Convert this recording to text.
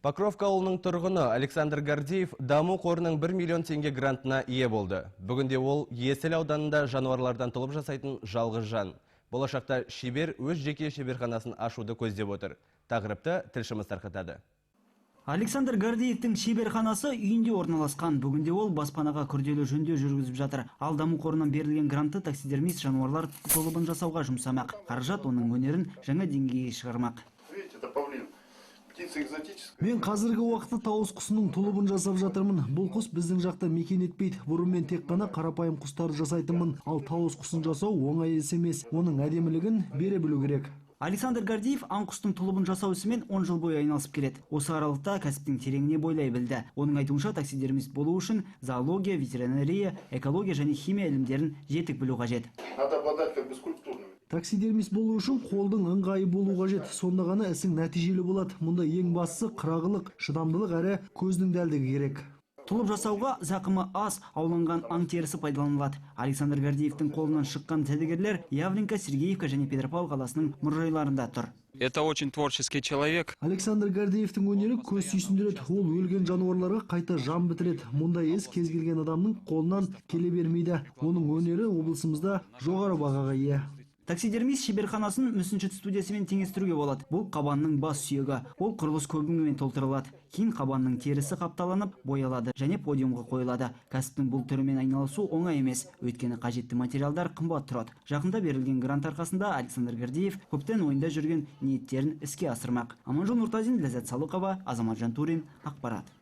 Покровка ауылының тұрғыны Александр Гордеев даму қорының 1 миллион теңге грантына ие болды. Бүгінде ол Есіл ауданында жануарлардан тұлып жасайтын жалғыз жан. Болашақта шебер өз жеке шеберханасын ашуды көздеп отыр. Тақырыпты тілшіміз тарқатады. Александр Гордеевтің шеберханасы үйінде орналасқан. Бүгінде ол баспанаға күрделі жөндеу жүргізіп жатыр. Ал даму қорынан берілген грантты таксидермист жануарлар толыбын жасауға жұмсамақ. Қаражат оның өнерін жаңа деңгейге шығармақ. Мен қазіргі уақытта тауыз құсының тұлыбын жасап жатырмын. Бұл құс біздің жақта мекен етпейді. Бұрын мен тек қана қарапайым құстарды жасайтынмын. Ал тауыз құсын жасау оңай іс емес. Оның әдемілігін бере білу керек. Александр Гордеев аң-құстың тұлыбын жасау ісімен 10 жыл бойы айналысып келеді. Осы аралықта кәсіптің тереңіне бойлай білді. Оның айтуынша таксидермист болу үшін зоология, ветеринария, экология және химия ілімдерін жетік білу қажет. Таксидермист болу үшін қолдың ыңғайы болу қажет. Сонда ғана ісің нәтижелі болады. Мұнда ең бастысы қырағылық, шыдамдылық әрі көздің дәлдігі керек. Тұлып жасауға зақымы аз, ауланған аң терісі пайдаланылады. Александр Гордеевтің қолынан шыққан жәдігерлер Явленка, Сергеевка және Петропавл қаласының мұражайларында тұр. Это очень творческий человек. Александр Гордеевтің өнері көз сүйсіндіреді. Ол өлген жануарларға қайта жан бітіреді. Мұндай іс кез келген адамның қолынан келе бермейді. Оның өнері облысымызда жоғары бағаға ие. Таксидермист шеберханасын мүсінші студиясымен теңестіруге болады. Бұл қабанның бас сүйегі. Ол құрылыс көбігімен толтырылады. Кейін қабанның терісі қапталанып, боялады және подиумға қойылады. Кәсіптің бұл түрімен айналысу оңай емес, өйткені қажетті материалдар қымбат тұрады. Жақында берілген грант арқасында Александр Гордеев көптен ойында жүрген ниеттерін іске асырмақ. Аманжол Нұртазин, Ләззат Салықова, Азамат Жантурин, ақпарат.